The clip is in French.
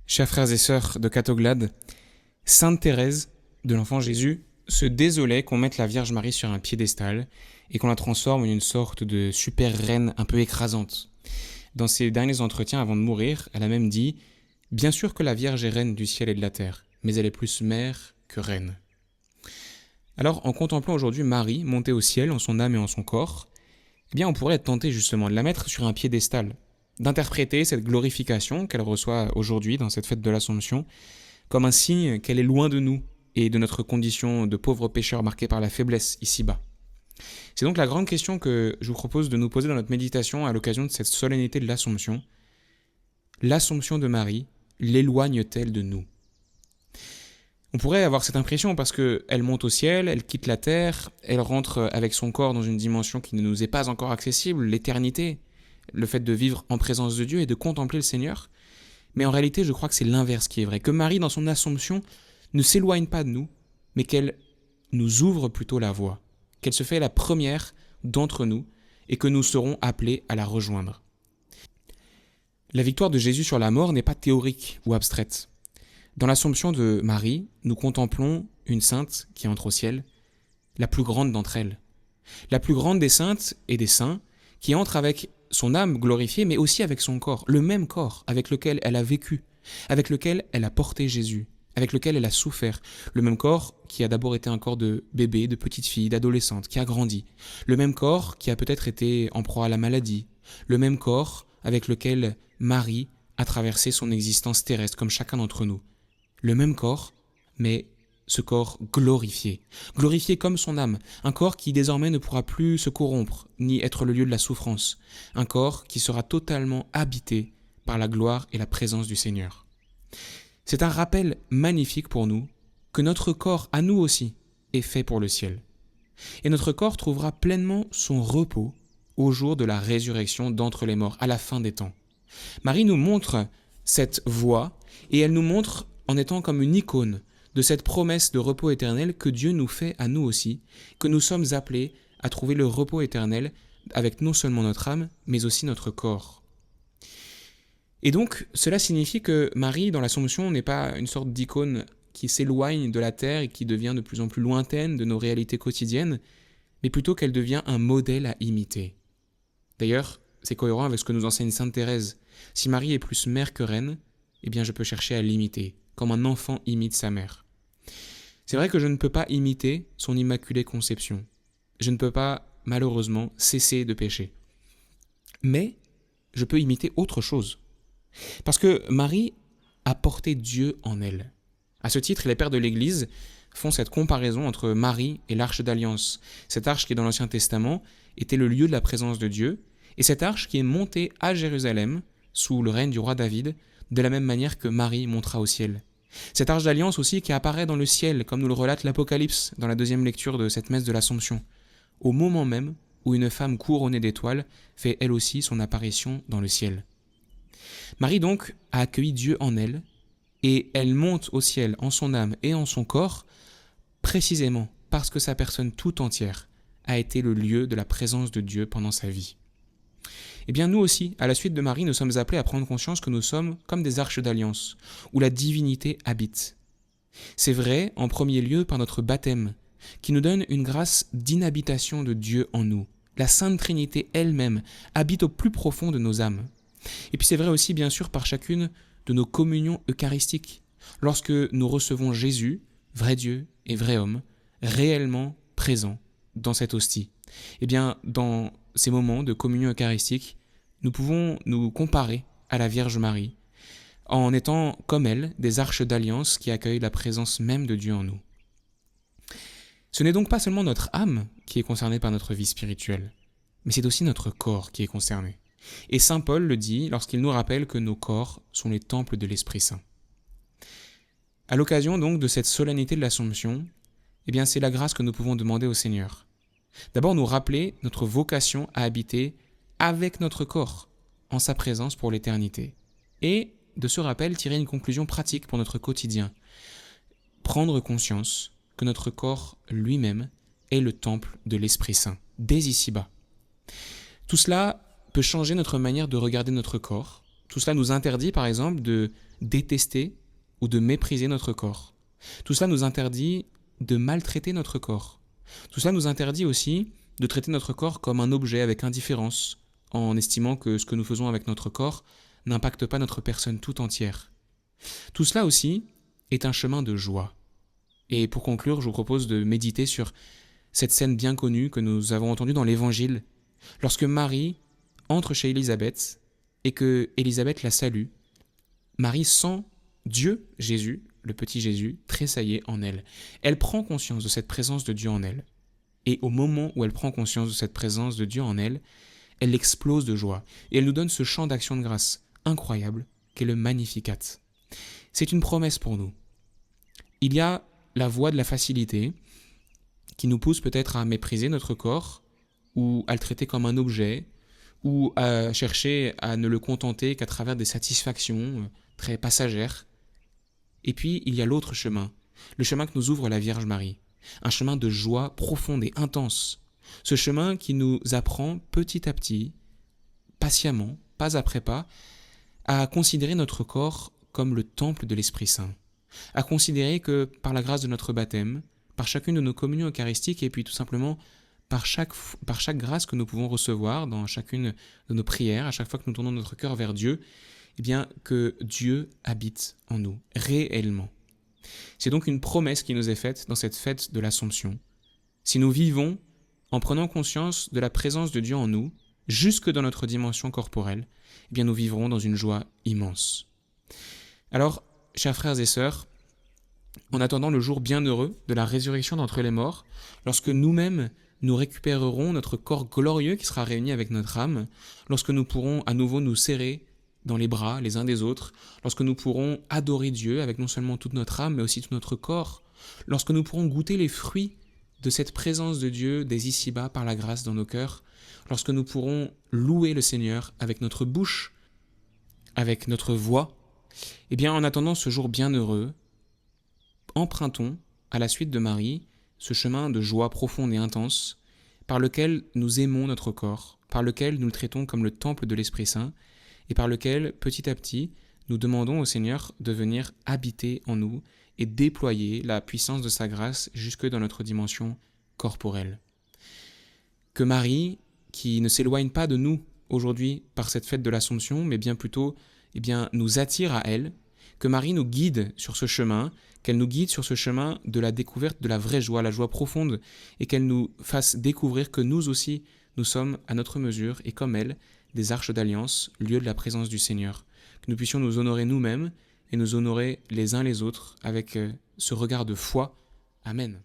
Chers frères et sœurs de Catoglade, Sainte Thérèse de l'Enfant Jésus se désolait qu'on mette la Vierge Marie sur un piédestal et qu'on la transforme en une sorte de super reine un peu écrasante. Dans ses derniers entretiens avant de mourir, elle a même dit « Bien sûr que la Vierge est reine du ciel et de la terre, mais elle est plus mère que reine. » Alors, en contemplant aujourd'hui Marie montée au ciel en son âme et en son corps, eh bien on pourrait être tenté justement de la mettre sur un piédestal, d'interpréter cette glorification qu'elle reçoit aujourd'hui dans cette fête de l'Assomption comme un signe qu'elle est loin de nous et de notre condition de pauvres pécheurs marqués par la faiblesse ici-bas. C'est donc la grande question que je vous propose de nous poser dans notre méditation à l'occasion de cette solennité de l'Assomption. L'Assomption de Marie l'éloigne-t-elle de nous ? On pourrait avoir cette impression parce qu'elle monte au ciel, elle quitte la terre, elle rentre avec son corps dans une dimension qui ne nous est pas encore accessible, l'éternité, le fait de vivre en présence de Dieu et de contempler le Seigneur. Mais en réalité, je crois que c'est l'inverse qui est vrai, que Marie, dans son Assomption, ne s'éloigne pas de nous, mais qu'elle nous ouvre plutôt la voie, qu'elle se fait la première d'entre nous et que nous serons appelés à la rejoindre. La victoire de Jésus sur la mort n'est pas théorique ou abstraite. Dans l'Assomption de Marie, nous contemplons une sainte qui entre au ciel, la plus grande d'entre elles, la plus grande des saintes et des saints, qui entre avec son âme glorifiée, mais aussi avec son corps, le même corps avec lequel elle a vécu, avec lequel elle a porté Jésus, avec lequel elle a souffert, le même corps qui a d'abord été un corps de bébé, de petite fille, d'adolescente, qui a grandi, le même corps qui a peut-être été en proie à la maladie, le même corps avec lequel Marie a traversé son existence terrestre comme chacun d'entre nous, le même corps, mais ce corps glorifié comme son âme, un corps qui désormais ne pourra plus se corrompre, ni être le lieu de la souffrance, un corps qui sera totalement habité par la gloire et la présence du Seigneur. C'est un rappel magnifique pour nous que notre corps, à nous aussi, est fait pour le ciel. Et notre corps trouvera pleinement son repos au jour de la résurrection d'entre les morts, à la fin des temps. Marie nous montre cette voie, et elle nous montre en étant comme une icône de cette promesse de repos éternel que Dieu nous fait à nous aussi, que nous sommes appelés à trouver le repos éternel avec non seulement notre âme, mais aussi notre corps. Et donc, cela signifie que Marie, dans l'Assomption, n'est pas une sorte d'icône qui s'éloigne de la terre et qui devient de plus en plus lointaine de nos réalités quotidiennes, mais plutôt qu'elle devient un modèle à imiter. D'ailleurs, c'est cohérent avec ce que nous enseigne Sainte Thérèse. Si Marie est plus mère que reine, eh bien je peux chercher à l'imiter, comme un enfant imite sa mère. C'est vrai que je ne peux pas imiter son immaculée conception. Je ne peux pas, malheureusement, cesser de pécher. Mais je peux imiter autre chose. Parce que Marie a porté Dieu en elle. À ce titre, les pères de l'Église font cette comparaison entre Marie et l'Arche d'Alliance. Cette arche qui, dans l'Ancien Testament, était le lieu de la présence de Dieu, et cette arche qui est montée à Jérusalem, sous le règne du roi David, de la même manière que Marie montera au ciel. Cette arche d'alliance aussi qui apparaît dans le ciel, comme nous le relate l'Apocalypse dans la deuxième lecture de cette messe de l'Assomption, au moment même où une femme couronnée d'étoiles fait elle aussi son apparition dans le ciel. Marie donc a accueilli Dieu en elle, et elle monte au ciel en son âme et en son corps, précisément parce que sa personne tout entière a été le lieu de la présence de Dieu pendant sa vie. Eh bien nous aussi, à la suite de Marie, nous sommes appelés à prendre conscience que nous sommes comme des arches d'alliance, où la divinité habite. C'est vrai, en premier lieu, par notre baptême, qui nous donne une grâce d'inhabitation de Dieu en nous. La Sainte Trinité elle-même habite au plus profond de nos âmes. Et puis c'est vrai aussi, bien sûr, par chacune de nos communions eucharistiques, lorsque nous recevons Jésus, vrai Dieu et vrai homme, réellement présent dans cette hostie. Eh bien, dans ces moments de communion eucharistique, nous pouvons nous comparer à la Vierge Marie, en étant comme elle des arches d'alliance qui accueillent la présence même de Dieu en nous. Ce n'est donc pas seulement notre âme qui est concernée par notre vie spirituelle, mais c'est aussi notre corps qui est concerné. Et saint Paul le dit lorsqu'il nous rappelle que nos corps sont les temples de l'Esprit Saint. À l'occasion donc de cette solennité de l'Assomption, eh bien c'est la grâce que nous pouvons demander au Seigneur. D'abord nous rappeler notre vocation à habiter avec notre corps, en sa présence pour l'éternité. Et de ce rappel, tirer une conclusion pratique pour notre quotidien. Prendre conscience que notre corps lui-même est le temple de l'Esprit Saint, dès ici-bas. Tout cela peut changer notre manière de regarder notre corps, Tout cela nous interdit, par exemple, de détester ou de mépriser notre corps. Tout cela nous interdit de maltraiter notre corps. Tout cela nous interdit aussi de traiter notre corps comme un objet avec indifférence, en estimant que ce que nous faisons avec notre corps n'impacte pas notre personne tout entière. Tout cela aussi est un chemin de joie. Et pour conclure, je vous propose de méditer sur cette scène bien connue que nous avons entendue dans l'Évangile, lorsque Marie entre chez Élisabeth et que Élisabeth la salue. Marie sent Dieu, Jésus, le petit Jésus, tressailler en elle. Elle prend conscience de cette présence de Dieu en elle. Et au moment où elle prend conscience de cette présence de Dieu en elle, elle explose de joie. Et elle nous donne ce chant d'action de grâce incroyable qu'est le Magnificat. C'est une promesse pour nous. Il y a la voie de la facilité qui nous pousse peut-être à mépriser notre corps ou à le traiter comme un objet ou à chercher à ne le contenter qu'à travers des satisfactions très passagères. Et puis, il y a l'autre chemin, le chemin que nous ouvre la Vierge Marie, un chemin de joie profonde et intense. Ce chemin qui nous apprend petit à petit, patiemment, pas après pas, à considérer notre corps comme le temple de l'Esprit Saint, à considérer que par la grâce de notre baptême, par chacune de nos communions eucharistiques et puis tout simplement par chaque grâce que nous pouvons recevoir dans chacune de nos prières, à chaque fois que nous tournons notre cœur vers Dieu, eh bien que Dieu habite en nous, réellement. C'est donc une promesse qui nous est faite dans cette fête de l'Assomption. Si nous vivons en prenant conscience de la présence de Dieu en nous, jusque dans notre dimension corporelle, eh bien nous vivrons dans une joie immense. Alors, chers frères et sœurs, en attendant le jour bienheureux de la résurrection d'entre les morts, lorsque nous-mêmes nous récupérerons notre corps glorieux qui sera réuni avec notre âme, lorsque nous pourrons à nouveau nous serrer dans les bras les uns des autres, lorsque nous pourrons adorer Dieu avec non seulement toute notre âme, mais aussi tout notre corps, lorsque nous pourrons goûter les fruits de cette présence de Dieu dès ici-bas par la grâce dans nos cœurs, lorsque nous pourrons louer le Seigneur avec notre bouche, avec notre voix, eh bien en attendant ce jour bienheureux, empruntons, à la suite de Marie, ce chemin de joie profonde et intense, par lequel nous aimons notre corps, par lequel nous le traitons comme le temple de l'Esprit Saint, et par lequel, petit à petit, nous demandons au Seigneur de venir habiter en nous et déployer la puissance de sa grâce jusque dans notre dimension corporelle. Que Marie, qui ne s'éloigne pas de nous aujourd'hui par cette fête de l'Assomption, mais bien plutôt nous attire à elle, que Marie nous guide sur ce chemin, qu'elle nous guide sur ce chemin de la découverte de la vraie joie, la joie profonde, et qu'elle nous fasse découvrir que nous aussi, nous sommes à notre mesure, et comme elle, des arches d'alliance, lieu de la présence du Seigneur. Que nous puissions nous honorer nous-mêmes et nous honorer les uns les autres avec ce regard de foi. Amen.